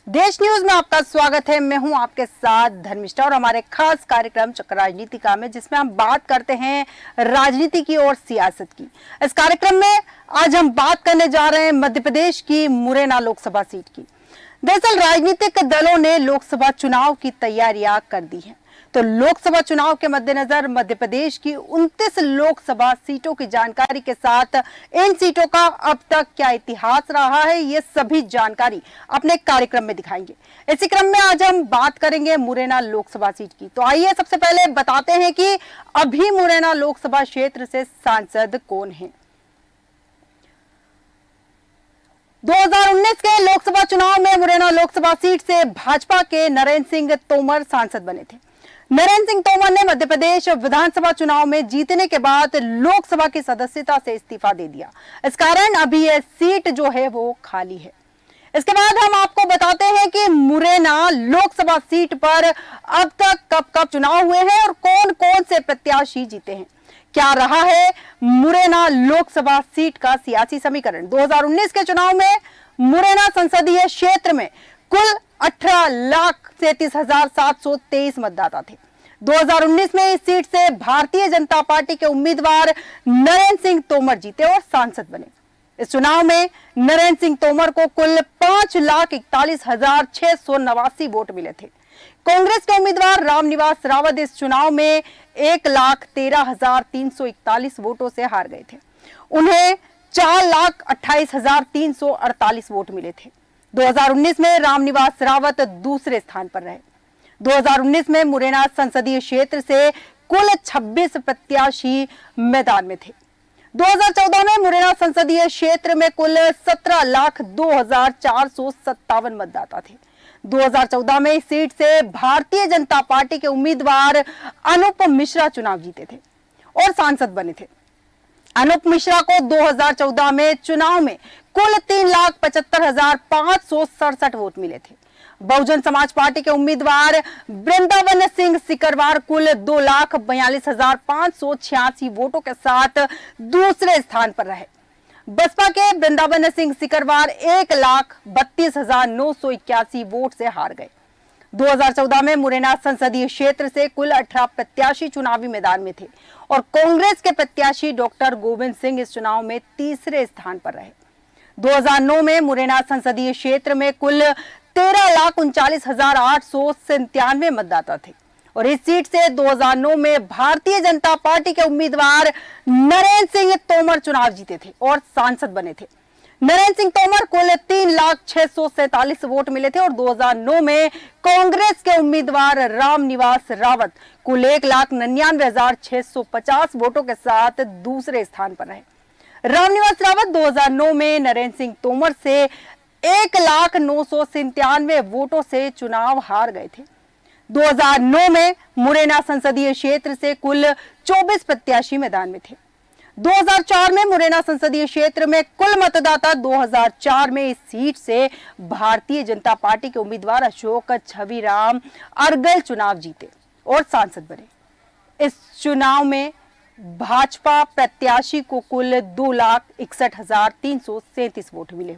देश न्यूज में आपका स्वागत है। मैं हूं आपके साथ धर्मिष्ठा और हमारे खास कार्यक्रम चक्र राजनीतिका में, जिसमें हम बात करते हैं राजनीति की और सियासत की। इस कार्यक्रम में आज हम बात करने जा रहे हैं मध्य प्रदेश की मुरैना लोकसभा सीट की। दरअसल राजनीतिक दलों ने लोकसभा चुनाव की तैयारियां कर दी हैं। तो लोकसभा चुनाव के मद्देनजर मध्य प्रदेश की 29 लोकसभा सीटों की जानकारी के साथ इन सीटों का अब तक क्या इतिहास रहा है, ये सभी जानकारी अपने कार्यक्रम में दिखाएंगे। इसी क्रम में आज हम बात करेंगे मुरैना लोकसभा सीट की। तो आइए सबसे पहले बताते हैं कि अभी मुरैना लोकसभा क्षेत्र से सांसद कौन है। 2019 के लोकसभा चुनाव में मुरैना लोकसभा सीट से भाजपा के नरेंद्र सिंह तोमर सांसद बने थे। नरेंद्र सिंह तोमर ने मध्य प्रदेश विधानसभा चुनाव में जीतने के बाद लोकसभा की सदस्यता से इस्तीफा दे दिया। इस कारण अभी यह सीट जो है वो खाली है। इसके बाद हम आपको बताते हैं कि मुरैना लोकसभा सीट पर अब तक कब कब चुनाव हुए हैं और कौन कौन से प्रत्याशी जीते हैं। क्या रहा है मुरैना लोकसभा सीट का सियासी समीकरण। 2019 के चुनाव में मुरैना संसदीय क्षेत्र में कुल 18,37,723 मतदाता थे। 2019 में इस सीट से भारतीय जनता पार्टी के उम्मीदवार नरेंद्र सिंह तोमर जीते और सांसद बने। इस चुनाव में नरेंद्र सिंह तोमर को कुल 5,41,689 वोट मिले थे। कांग्रेस के उम्मीदवार रामनिवास रावत इस चुनाव में 1,13,341 वोटों से हार गए थे। उन्हें 4,28,348 वोट मिले थे। 2019 में रामनिवास रावत दूसरे स्थान पर रहे। 2019 में मुरैना संसदीय क्षेत्र से कुल 26 प्रत्याशी मैदान में थे। 2014 में मुरैना संसदीय क्षेत्र में कुल 17,02,457 मतदाता थे। 2014 में इस सीट से भारतीय जनता पार्टी के उम्मीदवार अनूप मिश्रा चुनाव जीते थे और सांसद बने थे। अनूप मिश्रा को 2014 में चुनाव में कुल 3,75,567 वोट मिले थे। बहुजन समाज पार्टी के उम्मीदवार वृंदावन सिंह सिकरवार कुल 2,42,586 वोटों के साथ दूसरे स्थान पर रहे। बसपा के वृंदावन सिंह सिकरवार 1,32,981 वोट से हार गए। 2014 में मुरैना संसदीय क्षेत्र से कुल 18 प्रत्याशी चुनावी मैदान में थे और कांग्रेस के प्रत्याशी डॉक्टर गोविंद सिंह इस चुनाव में तीसरे स्थान पर रहे। 2009 में मुरैना संसदीय क्षेत्र में कुल 13,39,897 मतदाता थे और इस सीट से 2009 में भारतीय जनता पार्टी के उम्मीदवार नरेंद्र सिंह तोमर चुनाव जीते थे और सांसद बने थे। नरेंद्र सिंह तोमर कुल 3,647 वोट मिले थे और 2009 में कांग्रेस के उम्मीदवार रामनिवास रावत कुल 1,99,650 वोटों के साथ दूसरे स्थान पर रहे। रामनिवास रावत 2009 में नरेंद्र सिंह तोमर से 1,09,97 वोटों से चुनाव हार गए थे। 2009 में मुरैना संसदीय क्षेत्र से कुल 24 प्रत्याशी मैदान में थे। 2004 में मुरैना संसदीय क्षेत्र में कुल मतदाता 2004 में इस सीट से भारतीय जनता पार्टी के उम्मीदवार अशोक छविराम अर्गल चुनाव जीते और सांसद बने। इस चुनाव में भाजपा प्रत्याशी को कुल 2,61,337 वोट मिले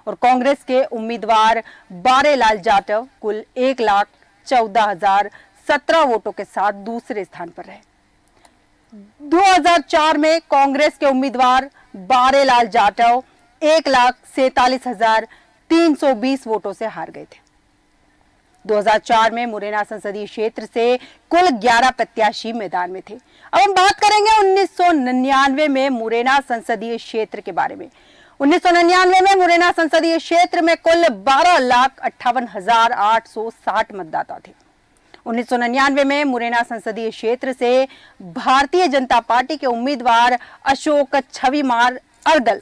और कांग्रेस के उम्मीदवार बारेलाल जाटव कुल 1,14,017 वोटों के साथ दूसरे स्थान पर रहे। 2004 में कांग्रेस के उम्मीदवार बारेलाल जाटव 1,47,320 वोटों से हार गए थे। 2004 में मुरैना संसदीय क्षेत्र से कुल 11 प्रत्याशी मैदान में थे। अब हम बात करेंगे 1999 में मुरैना संसदीय क्षेत्र के बारे में। 1999 में मुरैना संसदीय क्षेत्र में कुल 12,58,860 मतदाता थे। 1999 में मुरैना संसदीय क्षेत्र से भारतीय जनता पार्टी के उम्मीदवार अशोक छविमार अर्गल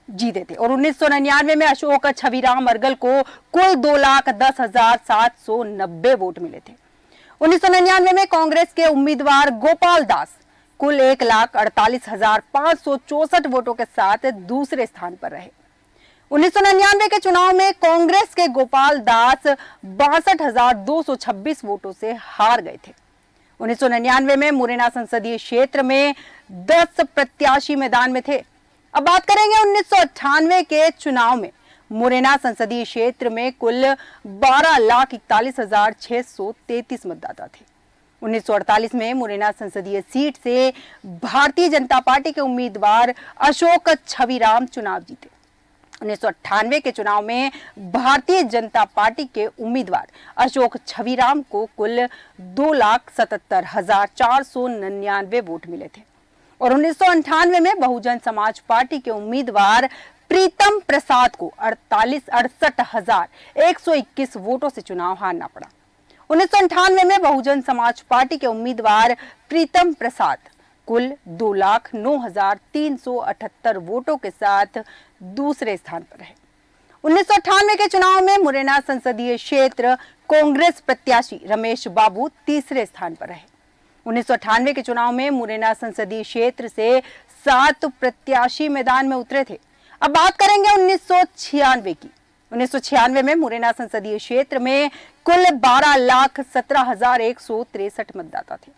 जीते थे और 1999 में अशोक छविराम अर्गल को कुल 2,10,790 वोट मिले थे। 1999 में कांग्रेस के उम्मीदवार गोपाल दास कुल 1,48,564 वोटों के साथ दूसरे स्थान पर रहे। 1999 के चुनाव में कांग्रेस के गोपाल दास 62,226 वोटों से हार गए थे। 1999 में मुरैना संसदीय क्षेत्र में 10 प्रत्याशी मैदान में थे। अब बात करेंगे 1998 के चुनाव में मुरैना संसदीय क्षेत्र में कुल 12,41,633 मतदाता थे। 1948 में मुरैना संसदीय सीट से भारतीय जनता पार्टी के उम्मीदवार अशोक छविराम चुनाव जीते। 1998 के चुनाव में भारतीय जनता पार्टी के उम्मीदवार अशोक छविराम को कुल 2,77,499 वोट मिले थे और 1998 में बहुजन समाज पार्टी के उम्मीदवार प्रीतम प्रसाद को 68,121 वोटों से चुनाव हारना पड़ा। 1998 में बहुजन समाज पार्टी के उम्मीदवार प्रीतम प्रसाद कुल 2,09,378 वोटों के साथ दूसरे स्थान पर रहे। 1998 के चुनाव में मुरैना संसदीय क्षेत्र कांग्रेस प्रत्याशी रमेश बाबू तीसरे स्थान पर रहे। 1998 के चुनाव में मुरैना संसदीय क्षेत्र से 7 प्रत्याशी मैदान में उतरे थे। अब बात करेंगे 1996 की। 1996 में मुरैना संसदीय क्षेत्र में कुल 12,17,163 मतदाता थे।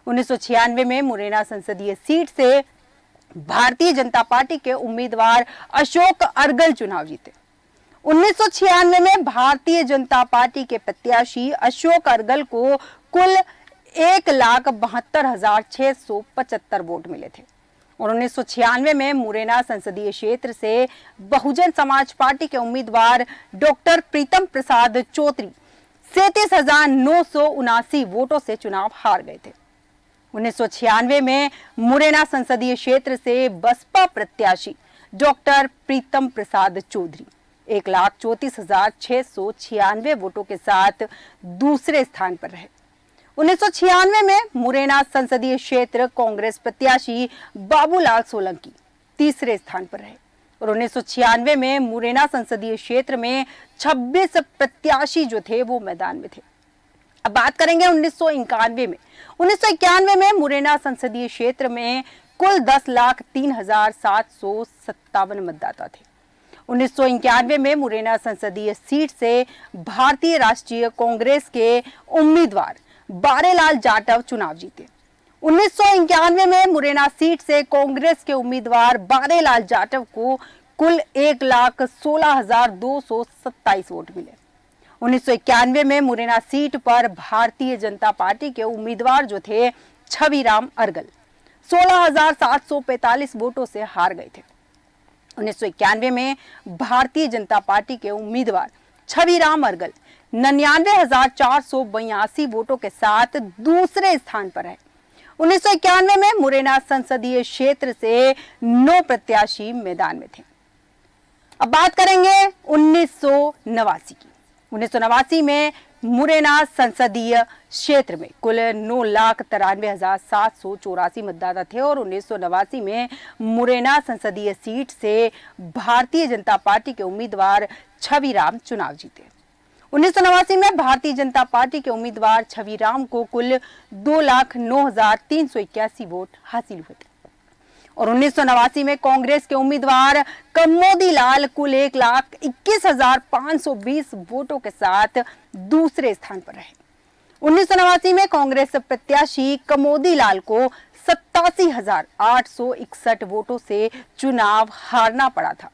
1996 में मुरैना संसदीय सीट से भारतीय जनता पार्टी के उम्मीदवार अशोक अर्गल चुनाव जीते। 1996 में भारतीय जनता पार्टी के प्रत्याशी अशोक अर्गल को कुल 1,72,675 वोट मिले थे और 1996 में मुरैना संसदीय क्षेत्र से बहुजन समाज पार्टी के उम्मीदवार डॉक्टर प्रीतम प्रसाद चौधरी 37,979 वोटों से चुनाव हार गए थे। 1996 में मुरैना संसदीय क्षेत्र से बसपा प्रत्याशी डॉक्टर प्रीतम प्रसाद चौधरी 1,34,696 वोटों के साथ दूसरे स्थान पर रहे। 1996 में मुरैना संसदीय क्षेत्र कांग्रेस प्रत्याशी बाबूलाल सोलंकी तीसरे स्थान पर रहे और 1996 में मुरैना संसदीय क्षेत्र में 26 प्रत्याशी जो थे वो मैदान में थे। अब बात करेंगे 1991 में। 1991 में मुरैना संसदीय क्षेत्र में कुल 10,03,757 मतदाता थे। 1991 में मुरैना संसदीय सीट से भारतीय राष्ट्रीय कांग्रेस के उम्मीदवार बारेलाल जाटव चुनाव जीते। 1991 में मुरैना सीट से कांग्रेस के उम्मीदवार बारेलाल जाटव को कुल 1,16,227 वोट मिले। 1991 में मुरैना सीट पर भारतीय जनता पार्टी के उम्मीदवार जो थे छविराम अर्गल 16,745 वोटों से हार गए थे। 1991 में भारतीय जनता पार्टी के उम्मीदवार छविराम अर्गल 99,482 वोटों के साथ दूसरे स्थान पर है। 1991 में मुरैना संसदीय क्षेत्र से 9 प्रत्याशी मैदान में थे। अब बात करेंगे 1989 की। 1989 में मुरैना संसदीय क्षेत्र में कुल 9,93,784 मतदाता थे और 1989 में मुरैना संसदीय सीट से भारतीय जनता पार्टी के उम्मीदवार छविराम चुनाव जीते। 1989 में भारतीय जनता पार्टी के उम्मीदवार छविराम को कुल 2,09,381 वोट हासिल हुए थे और 1989 में कांग्रेस के उम्मीदवार कमोदी लाल कुल 1,21,520 वोटों के साथ दूसरे स्थान पर रहे। 1989 में कांग्रेस प्रत्याशी कमोदी लाल को 87,861 वोटों से चुनाव हारना पड़ा था।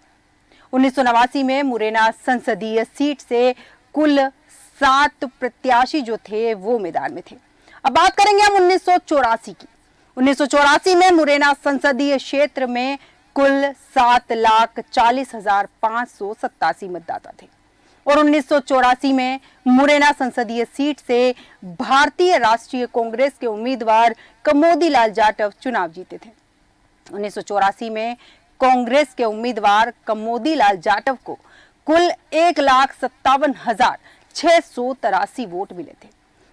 1989 में मुरैना संसदीय सीट से कुल 7 प्रत्याशी जो थे वो मैदान में थे। अब बात करेंगे हम 1984 की। 1984 में मुरैना संसदीय क्षेत्र में कुल 7,40,587 मतदाता थे और 1984 में मुरैना संसदीय सीट से भारतीय राष्ट्रीय कांग्रेस के उम्मीदवार कमोदी लाल जाटव चुनाव जीते थे। 1984 में कांग्रेस के उम्मीदवार कमोदी लाल जाटव को कुल 1,57,683 वोट मिले थे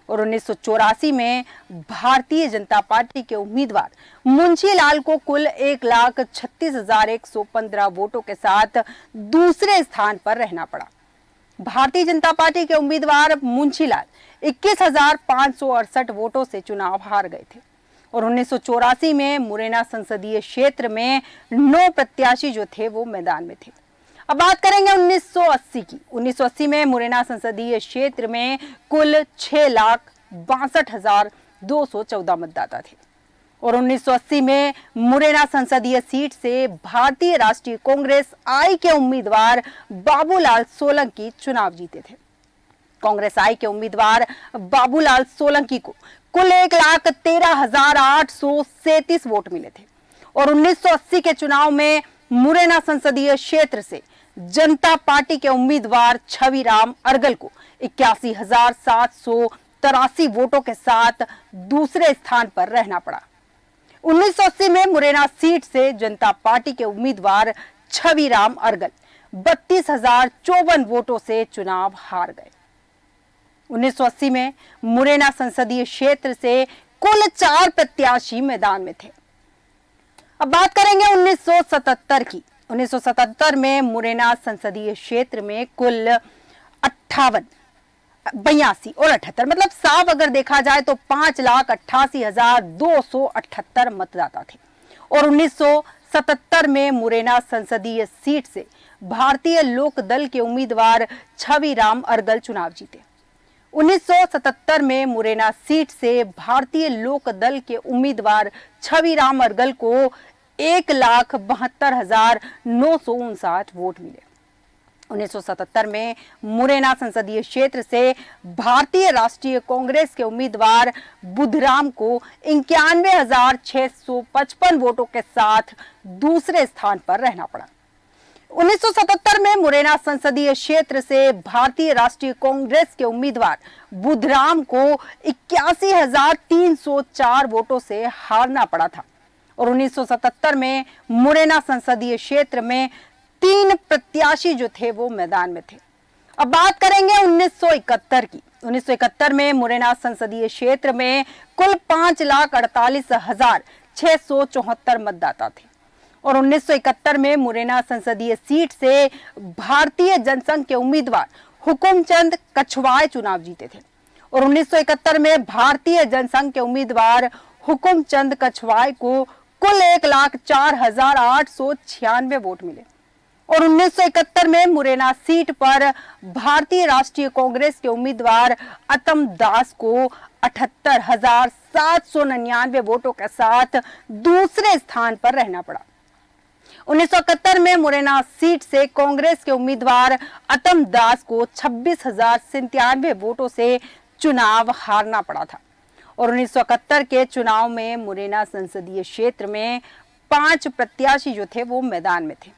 और 1984 में भारतीय जनता पार्टी के उम्मीदवार मुंशी लाल को कुल 1,36,115 वोटों के साथ दूसरे स्थान पर रहना पड़ा। भारतीय जनता पार्टी के उम्मीदवार मुंशी लाल 21,568 वोटों से चुनाव हार गए थे और 1984 में मुरैना संसदीय क्षेत्र में 9 प्रत्याशी जो थे वो मैदान में थे। अब बात करेंगे 1980 की। 1980 में मुरैना संसदीय क्षेत्र में कुल 6,62,214 मतदाता थे और 1980 में मुरैना संसदीय सीट से भारतीय राष्ट्रीय कांग्रेस आई के उम्मीदवार बाबूलाल सोलंकी चुनाव जीते थे। कांग्रेस आई के उम्मीदवार बाबूलाल सोलंकी को कुल 1,13,837 वोट मिले थे और 1980 के चुनाव में मुरैना संसदीय क्षेत्र से जनता पार्टी के उम्मीदवार छविराम अर्गल को 81,783 वोटों के साथ दूसरे स्थान पर रहना पड़ा। 1980 में मुरैना सीट से जनता पार्टी के उम्मीदवार छविराम अर्गल 32,054 वोटों से चुनाव हार गए। 1980 में मुरैना संसदीय क्षेत्र से कुल 4 प्रत्याशी मैदान में थे। अब बात करेंगे 1977 की। 1977 में मुरैना संसदीय क्षेत्र में कुल 58, 82 और 78 मतलब साफ अगर देखा जाए तो 5,88,278 मतदाता थे और 1977 में मुरैना संसदीय सीट से भारतीय लोक दल के उम्मीदवार छविराम अर्गल चुनाव जीते। 1977 में मुरैना सीट से भारतीय लोक दल के उम्मीदवार छविराम अर्गल को 1,72,959 वोट मिले। 1977 में मुरैना संसदीय क्षेत्र से भारतीय राष्ट्रीय कांग्रेस के उम्मीदवार बुधराम को 91,655 वोटों के साथ दूसरे स्थान पर रहना पड़ा। 1977 में मुरैना संसदीय क्षेत्र से भारतीय राष्ट्रीय कांग्रेस के उम्मीदवार बुधराम को 81,304 वोटों से हारना पड़ा था और 1977 में मुरैना संसदीय क्षेत्र में 3 प्रत्याशी जो थे वो मैदान में थे। अब बात करेंगे 1971 की। 1971 में मुरैना संसदीय क्षेत्र में कुल 5,48,674 मतदाता थे और 1971 में मुरैना संसदीय सीट से भारतीय जनसंघ के उम्मीदवार हुकुमचंद कछवाए चुनाव जीते थे और 1971 में भारतीय जनसंघ के उम्मीदवार हुकुमचंद कछवाए को कुल 1,04,896 वोट मिले और 1971 में मुरैना सीट पर भारतीय राष्ट्रीय कांग्रेस के उम्मीदवार अतम दास को 78,799 वोटों के साथ दूसरे स्थान पर रहना पड़ा। 1971 में मुरैना सीट से कांग्रेस के उम्मीदवार अतम दास को 26,097 वोटों से चुनाव हारना पड़ा था और 1971 के चुनाव में मुरैना संसदीय क्षेत्र में 5 प्रत्याशी जो थे वो मैदान में थे।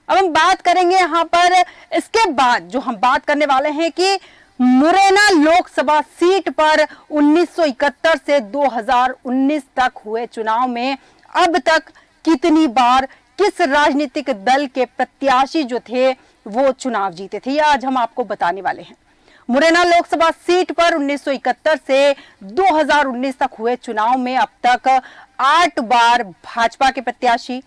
अब हम बात करेंगे यहाँ पर इसके बाद जो हम बात करने वाले हैं कि मुरैना लोकसभा सीट पर 1971 से 2019 तक हुए चुनाव में अब तक कितनी बार किस राजनीतिक दल के प्रत्याशी जो थे वो चुनाव जीते थे, यह आज हम आपको बताने वाले हैं। मुरैना लोकसभा सीट पर 1971 से 2019 तक हुए चुनाव में अब तक 8 बार भाजपा के प्रत्याशी,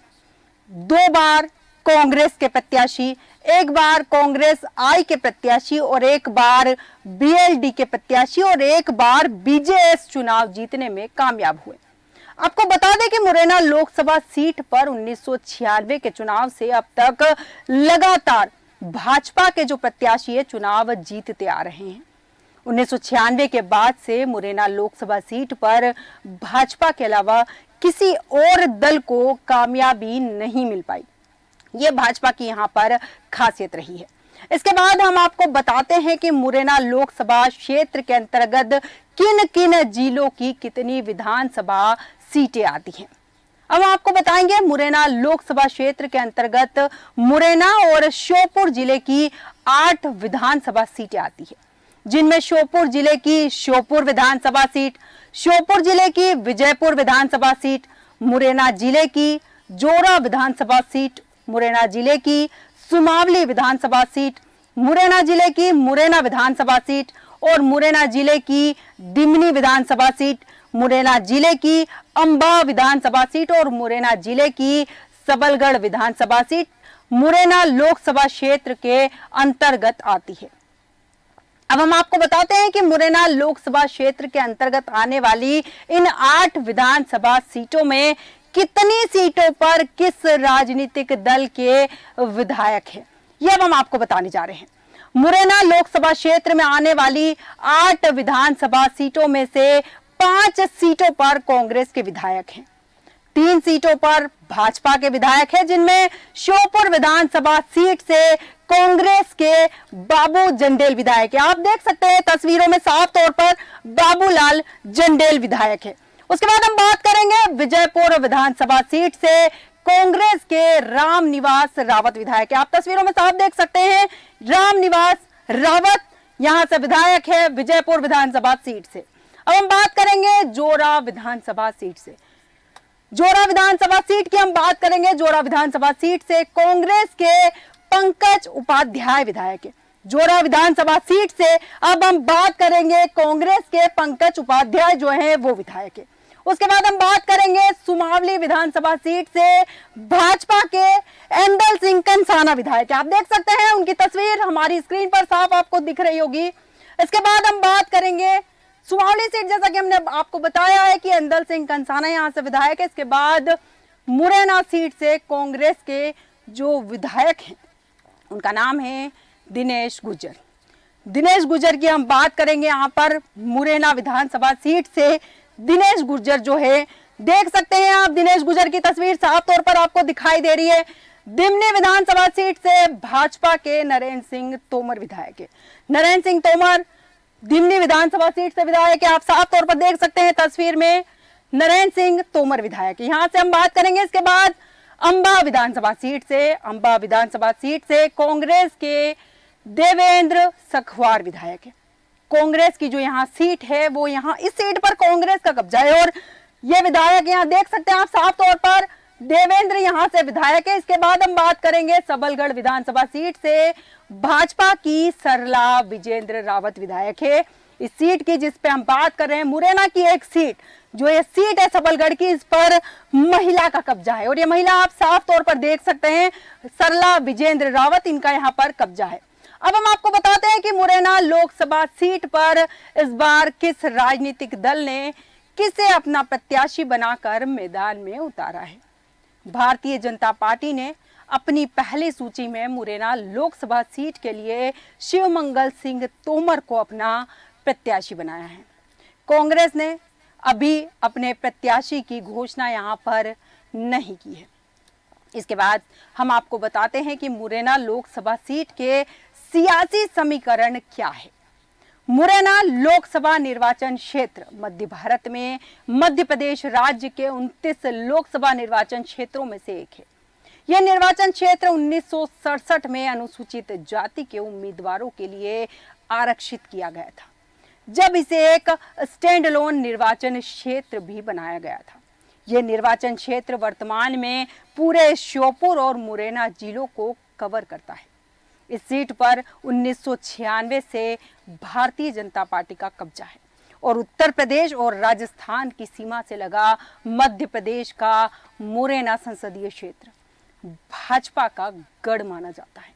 2 बार कांग्रेस के प्रत्याशी, 1 बार कांग्रेस आई के प्रत्याशी और 1 बार बीएलडी के प्रत्याशी और 1 बार बीजेएस चुनाव जीतने में कामयाब हुए। आपको बता दें कि मुरैना लोकसभा सीट पर 1996 के चुनाव से अब तक लगातार भाजपा के जो प्रत्याशी है चुनाव जीतते आ रहे हैं। 1996 के बाद से मुरैना लोकसभा सीट पर भाजपा के अलावा किसी और दल को कामयाबी नहीं मिल पाई। ये भाजपा की यहाँ पर खासियत रही है। इसके बाद हम आपको बताते हैं कि मुरैना लोकसभा क्षेत्र के अंतर्गत किन किन जिलों की कितनी विधानसभा सीटें आती हैं। अब आपको बताएंगे मुरैना लोकसभा क्षेत्र के अंतर्गत मुरैना और श्योपुर जिले की 8 विधानसभा सीटें आती है, जिनमें श्योपुर जिले की श्योपुर विधानसभा सीट, श्योपुर जिले की विजयपुर विधानसभा सीट, मुरैना जिले की जोरा विधानसभा सीट, मुरैना जिले की सुमावली विधानसभा सीट, मुरैना जिले की मुरैना विधानसभा सीट और मुरैना जिले की दिमनी विधानसभा सीट, मुरैना जिले की अंबा विधानसभा सीट और मुरैना जिले की सबलगढ़ विधानसभा सीट मुरैना लोकसभा क्षेत्र के अंतर्गत आती है। अब हम आपको बताते हैं कि मुरैना लोकसभा क्षेत्र के अंतर्गत आने वाली इन 8 विधानसभा सीटों में कितनी सीटों पर किस राजनीतिक दल के विधायक हैं, यह हम आपको बताने जा रहे हैं। मुरैना लोकसभा क्षेत्र में आने वाली 8 विधानसभा सीटों में से 5 सीटों पर कांग्रेस के विधायक हैं 3 सीटों पर भाजपा के विधायक हैं, जिनमें श्योपुर विधानसभा सीट से कांग्रेस के बाबू जंडेल विधायक है। आप देख सकते हैं तस्वीरों में साफ तौर पर बाबूलाल जंडेल विधायक है। उसके बाद हम बात करेंगे विजयपुर विधानसभा सीट से कांग्रेस के रामनिवास रावत विधायक है। आप तस्वीरों में साफ देख सकते हैं रामनिवास रावत यहां से विधायक है विजयपुर विधानसभा सीट से। अब हम बात करेंगे जोरा विधानसभा सीट से। जोरा विधानसभा सीट की हम बात करेंगे। जोरा विधानसभा सीट से कांग्रेस के पंकज उपाध्याय विधायक है। जोरा विधानसभा सीट से अब हम बात करेंगे कांग्रेस के पंकज उपाध्याय जो हैं वो विधायक है। उसके बाद हम बात करेंगे सुमावली विधानसभा सीट से भाजपा के एंदल सिंह कंसाना विधायक है। आप देख सकते हैं उनकी तस्वीर हमारी स्क्रीन पर साफ आपको दिख रही होगी। इसके बाद हम बात करेंगे सुमावली सीट, जैसा कि हमने आपको बताया है कि एंदल सिंह कंसाना यहां से विधायक है। इसके बाद मुरैना सीट से कांग्रेस के जो विधायक हैं उनका नाम है दिनेश गुर्जर। दिनेश गुर्जर की हम बात करेंगे। यहां पर मुरैना विधानसभा सीट से दिनेश गुर्जर जो है, देख सकते हैं आप दिनेश गुर्जर की तस्वीर साफ तौर पर आपको दिखाई दे रही है। दिमनी विधानसभा सीट से भाजपा के नरेंद्र सिंह तोमर विधायक है। नरेंद्र सिंह तोमर दिमनी विधानसभा सीट से विधायक है। आप साफ तौर पर देख सकते हैं तस्वीर में नरेंद्र सिंह तोमर विधायक है। यहां से हम बात करेंगे। इसके बाद अंबा विधानसभा सीट से, अंबा विधानसभा सीट से कांग्रेस के देवेंद्र सखवार विधायक है। कांग्रेस की जो यहाँ सीट है वो यहाँ इस सीट पर कांग्रेस का कब्जा है और ये विधायक यहाँ देख सकते हैं आप साफ तौर पर देवेंद्र यहाँ से विधायक है। इसके बाद हम बात करेंगे सबलगढ़ विधानसभा सीट से भाजपा की सरला विजेंद्र रावत विधायक है। इस सीट की जिस पे हम बात कर रहे हैं, मुरैना की एक सीट जो ये सीट है सबलगढ़ की, इस पर महिला का कब्जा है और ये महिला आप साफ तौर पर देख सकते हैं सरला विजेंद्र रावत, इनका यहाँ पर कब्जा है। अब हम आपको बताते हैं कि मुरैना लोकसभा सीट पर इस बार किस राजनीतिक दल ने किसे अपना प्रत्याशी बनाकर मैदान में उतारा है। भारतीय जनता पार्टी ने अपनी पहली सूची में मुरैना लोकसभा सीट के लिए शिवमंगल सिंह तोमर को अपना प्रत्याशी बनाया है। कांग्रेस ने अभी अपने प्रत्याशी की घोषणा यहां पर नहीं की है। इसके बाद हम आपको बताते हैं कि मुरैना लोकसभा सीट के सियासी समीकरण क्या है। मुरैना लोकसभा निर्वाचन क्षेत्र मध्य भारत में मध्य प्रदेश राज्य के 29 लोकसभा निर्वाचन क्षेत्रों में से एक है। यह निर्वाचन क्षेत्र 1967 में अनुसूचित जाति के उम्मीदवारों के लिए आरक्षित किया गया था, जब इसे एक स्टैंड अलोन निर्वाचन क्षेत्र भी बनाया गया था। यह निर्वाचन क्षेत्र वर्तमान में पूरे श्योपुर और मुरैना जिलों को कवर करता है। इस सीट पर 1996 से भारतीय जनता पार्टी का कब्जा है और उत्तर प्रदेश और राजस्थान की सीमा से लगा मध्य प्रदेश का मुरैना संसदीय क्षेत्र भाजपा का गढ़ माना जाता है।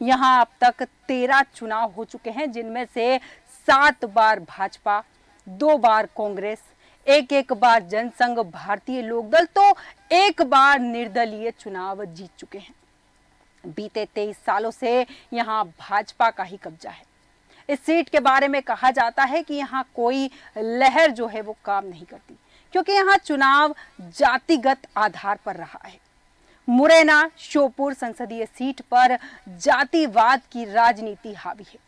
यहाँ अब तक 13 चुनाव हो चुके हैं, जिनमें से 7 बार भाजपा, 2 बार कांग्रेस, एक बार जनसंघ भारतीय लोकदल तो 1 बार निर्दलीय चुनाव जीत चुके हैं। बीते 23 सालों से यहाँ भाजपा का ही कब्जा है। इस सीट के बारे में कहा जाता है कि यहाँ कोई लहर जो है वो काम नहीं करती, क्योंकि यहाँ चुनाव जातिगत आधार पर रहा है। मुरैना श्योपुर संसदीय सीट पर जातिवाद की राजनीति हावी है।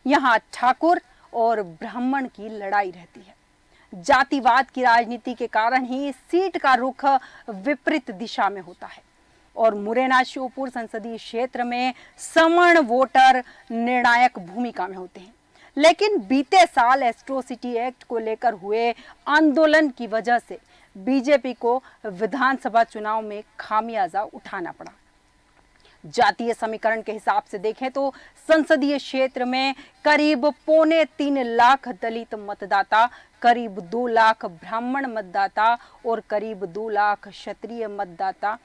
यहाँ ठाकुर और ब्राह्मण की लड़ाई रहती है। जातिवाद की राजनीति के कारण ही सीट का रुख विपरीत दिशा में होता है और मुरैना श्योपुर संसदीय क्षेत्र में सवर्ण वोटर निर्णायक भूमिका में होते हैं। लेकिन बीते साल एट्रोसिटी एक्ट को लेकर हुए आंदोलन की वजह से बीजेपी को विधानसभा चुनाव में खामियाजा उठाना पड़ा। जातीय समीकरण के हिसाब से देखें तो संसदीय क्षेत्र में करीब 2.25 लाख दलित मतदाता, करीब 2 लाख ब्राह्मण मतदाता और करीब 2 लाख क्षत्रिय मतदाता,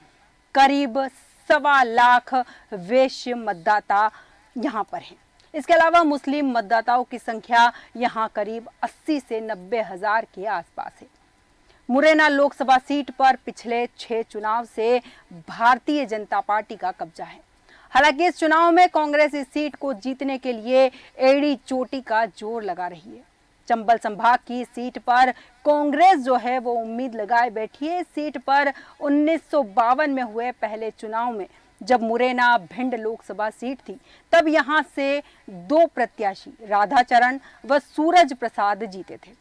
करीब 1.25 लाख वैश्य मतदाता यहाँ पर हैं। इसके अलावा मुस्लिम मतदाताओं की संख्या यहाँ करीब 80 से 90 हजार के आसपास है। मुरैना लोकसभा सीट पर पिछले 6 चुनाव से भारतीय जनता पार्टी का कब्जा है। हालांकि इस चुनाव में कांग्रेस इस सीट को जीतने के लिए एड़ी चोटी का जोर लगा रही है। चंबल संभाग की सीट पर कांग्रेस जो है वो उम्मीद लगाए बैठी है। इस सीट पर 1952 में हुए पहले चुनाव में जब मुरैना भिंड लोकसभा सीट थी, तब यहां से दो प्रत्याशी राधाचरण व सूरज प्रसाद जीते थे।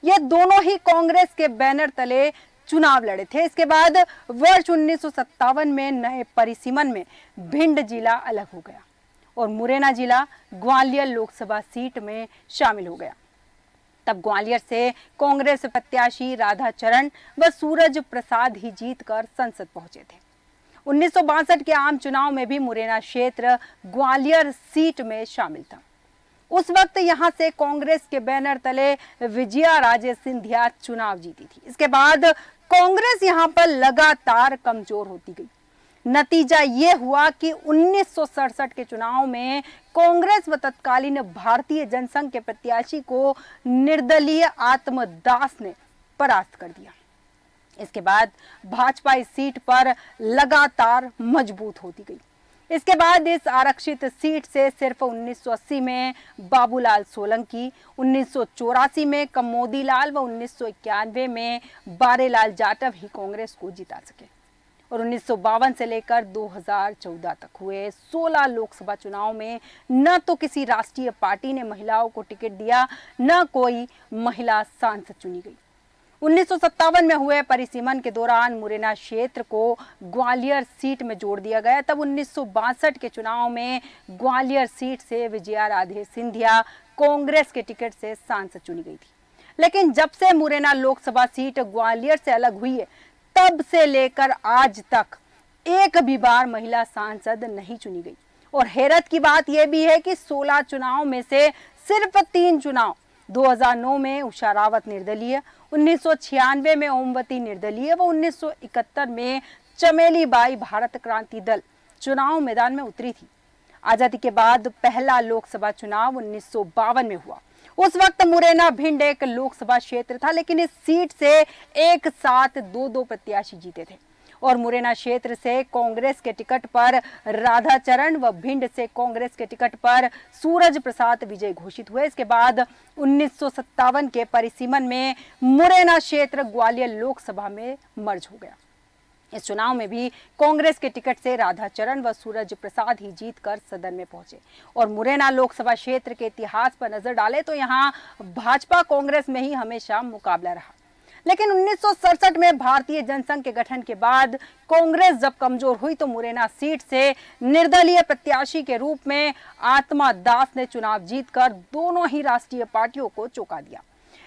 ये दोनों ही कांग्रेस के बैनर तले चुनाव लड़े थे। इसके बाद वर्ष 1957 में नए परिसीमन में भिंड जिला अलग हो गया और मुरैना जिला ग्वालियर लोकसभा सीट में शामिल हो गया। तब ग्वालियर से कांग्रेस प्रत्याशी राधाचरण व सूरज प्रसाद ही जीतकर संसद पहुंचे थे। 1962 के आम चुनाव में भी मुरैना क्षेत्र ग्वालियर सीट में शामिल था। उस वक्त यहां से कांग्रेस के बैनर तले विजया राजे सिंधिया चुनाव जीती थी। इसके बाद कांग्रेस यहां पर लगातार कमजोर होती गई। नतीजा ये हुआ कि 1967 के चुनाव में कांग्रेस व तत्कालीन भारतीय जनसंघ के प्रत्याशी को निर्दलीय आत्मदास ने परास्त कर दिया। इसके बाद भाजपा इस सीट पर लगातार मजबूत होती गई। इसके बाद इस आरक्षित सीट से सिर्फ 1980 में बाबूलाल सोलंकी, 1984 में कमोदी लाल व 1991 में बारेलाल जाटव ही कांग्रेस को जिता सके और 1952 से लेकर 2014 तक हुए 16 लोकसभा चुनाव में न तो किसी राष्ट्रीय पार्टी ने महिलाओं को टिकट दिया, न कोई महिला सांसद चुनी गई। 1957 में हुए परिसीमन के दौरान मुरैना क्षेत्र को ग्वालियर सीट में जोड़ दिया गया। तब 1962 के चुनाव में ग्वालियर सीट से विजया राधे सिंधिया कांग्रेस के टिकट से सांसद चुनी गई थी। लेकिन जब से मुरैना लोकसभा सीट ग्वालियर से अलग हुई है, तब से लेकर आज तक एक भी बार महिला सांसद नहीं चुनी गई। और हैरत की बात यह भी है कि 16 चुनाव में से सिर्फ 3 चुनाव 2009 में उषा रावत निर्दलीय, 1996 में ओमवती निर्दलीय व 1971 में चमेली बाई भारत क्रांति दल चुनाव मैदान में उतरी थी। आजादी के बाद पहला लोकसभा चुनाव 1952 में हुआ। उस वक्त मुरैना भिंड एक लोकसभा क्षेत्र था, लेकिन इस सीट से एक साथ दो प्रत्याशी जीते थे और मुरैना क्षेत्र से कांग्रेस के टिकट पर राधाचरण व भिंड से कांग्रेस के टिकट पर सूरज प्रसाद विजय घोषित हुए। इसके बाद 1957 के परिसीमन में मुरैना क्षेत्र ग्वालियर लोकसभा में मर्ज हो गया। इस चुनाव में भी कांग्रेस के टिकट से राधाचरण व सूरज प्रसाद ही जीतकर सदन में पहुंचे और मुरैना लोकसभा क्षेत्र के इतिहास पर नजर डाले तो यहां भाजपा कांग्रेस में ही हमेशा मुकाबला रहा। लेकिन 1967 में भारतीय जनसंघ के गठन के बाद कांग्रेस जब कमजोर हुई तो मुरैना सीट से निर्दलीय प्रत्याशी के रूप में आत्मा दास ने चुनाव जीतकर दोनों ही राष्ट्रीय पार्टियों को चौंका दिया।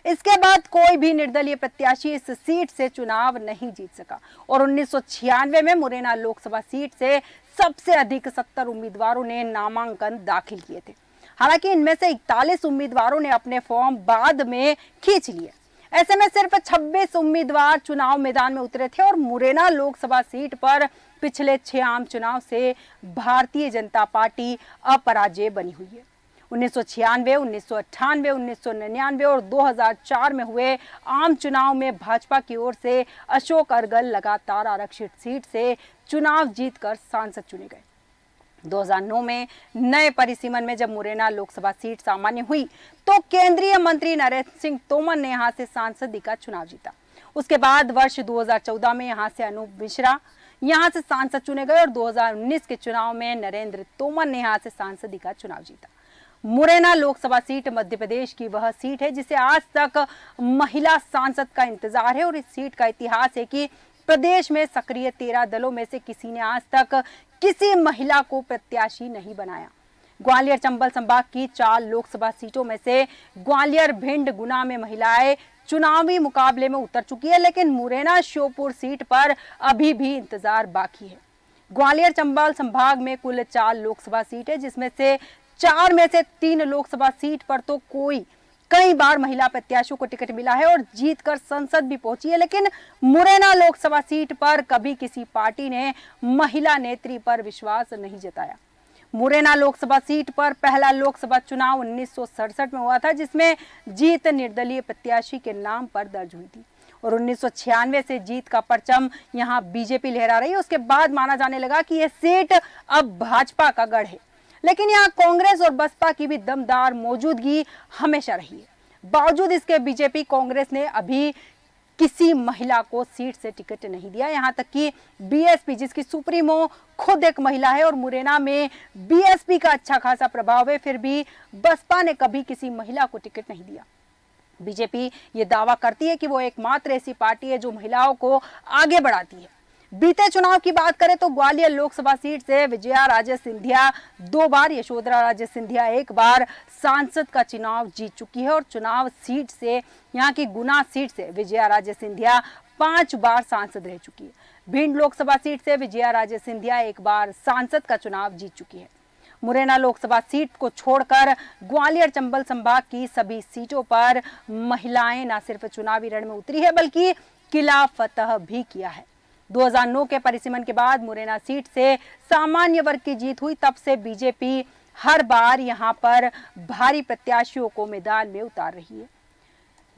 इसके बाद कोई भी निर्दलीय प्रत्याशी इस सीट से चुनाव नहीं जीत सका और 1996 में मुरैना लोकसभा सीट से सबसे अधिक 70 उम्मीदवारों ने नामांकन दाखिल किए थे। हालांकि इनमें से 41 उम्मीदवारों ने अपने फॉर्म बाद में खींच लिए। ऐसे में सिर्फ 26 उम्मीदवार चुनाव मैदान में उतरे थे और मुरैना लोकसभा सीट पर पिछले 6 आम चुनाव से भारतीय जनता पार्टी अपराजय बनी हुई है। 1996, 1998, 1999 और 2004 में हुए आम चुनाव में भाजपा की ओर से अशोक अरगल लगातार आरक्षित सीट से चुनाव जीतकर सांसद चुने गए। 2009 में नए परिसीमन में जब मुरैना लोकसभा सीट सामान्य हुई तो केंद्रीय मंत्री नरेंद्र सिंह तोमर ने यहां से सांसद का चुनाव जीता। उसके बाद वर्ष 2014 में यहां से अनूप मिश्रा यहां से सांसद चुने गए और 2019 के चुनाव में नरेंद्र तोमर ने यहां से सांसद का चुनाव जीता। मुरैना लोकसभा सीट मध्य प्रदेश की वह सीट है जिसे आज तक महिला सांसद का इंतजार है और इस सीट का इतिहास है कि प्रदेश में सक्रिय 13 दलों में से किसी ने आज तक किसी महिला को प्रत्याशी नहीं बनाया। ग्वालियर चंबल संभाग की 4 लोकसभा सीटों में से ग्वालियर, भिंड, गुना में महिलाएं चुनावी मुकाबले में उतर चुकी है, लेकिन मुरैना श्योपुर सीट पर अभी भी इंतजार बाकी है। ग्वालियर चंबल संभाग में कुल 4 लोकसभा सीट है, जिसमें से 4 में से 3 लोकसभा सीट पर तो कई बार महिला प्रत्याशियों को टिकट मिला है और जीतकर संसद भी पहुंची है, लेकिन मुरैना लोकसभा सीट पर कभी किसी पार्टी ने महिला नेत्री पर विश्वास नहीं जताया। मुरैना लोकसभा सीट पर पहला लोकसभा चुनाव 1967 में हुआ था, जिसमें जीत निर्दलीय प्रत्याशी के नाम पर दर्ज हुई थी और 1996 से जीत का परचम यहां बीजेपी लहरा रही है। उसके बाद माना जाने लगा कि यह सीट अब भाजपा का गढ़ है, लेकिन यहाँ कांग्रेस और बसपा की भी दमदार मौजूदगी हमेशा रही है। बावजूद इसके बीजेपी कांग्रेस ने अभी किसी महिला को सीट से टिकट नहीं दिया। यहां तक कि बीएसपी, जिसकी सुप्रीमो खुद एक महिला है और मुरैना में बीएसपी का अच्छा खासा प्रभाव है, फिर भी बसपा ने कभी किसी महिला को टिकट नहीं दिया। बीजेपी ये दावा करती है कि वो एकमात्र ऐसी पार्टी है जो महिलाओं को आगे बढ़ाती है। बीते चुनाव की बात करें तो ग्वालियर लोकसभा सीट से विजया राजे सिंधिया 2 बार, यशोधरा राजे सिंधिया 1 बार सांसद का चुनाव जीत चुकी है और चुनाव सीट से, यहाँ की गुना सीट से विजया राजे सिंधिया 5 बार सांसद रह चुकी है। भिंड लोकसभा सीट से विजया राजे सिंधिया 1 बार सांसद का चुनाव जीत चुकी है। मुरैना लोकसभा सीट को छोड़कर ग्वालियर चंबल संभाग की सभी सीटों पर महिलाएं न सिर्फ चुनावी रण में उतरी है बल्कि किला फतह भी किया है। 2009 के परिसीमन के बाद मुरैना सीट से सामान्य वर्ग की जीत हुई, तब से बीजेपी हर बार यहां पर भारी प्रत्याशियों को मैदान में उतार रही है।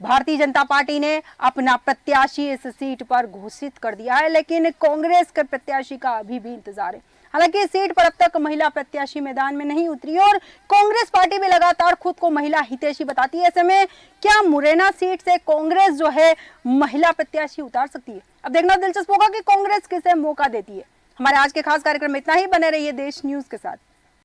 भारतीय जनता पार्टी ने अपना प्रत्याशी इस सीट पर घोषित कर दिया है, लेकिन कांग्रेस के प्रत्याशी का अभी भी इंतजार है। हालांकि इस सीट पर अब तक महिला प्रत्याशी मैदान में नहीं उतरी और कांग्रेस पार्टी भी लगातार खुद को महिला हितैषी बताती है। ऐसे में क्या मुरैना सीट से कांग्रेस जो है महिला प्रत्याशी उतार सकती है? अब देखना दिलचस्प होगा कि कांग्रेस किसे मौका देती है। हमारे आज के खास कार्यक्रम में इतना ही। बने रहिए देश न्यूज के साथ।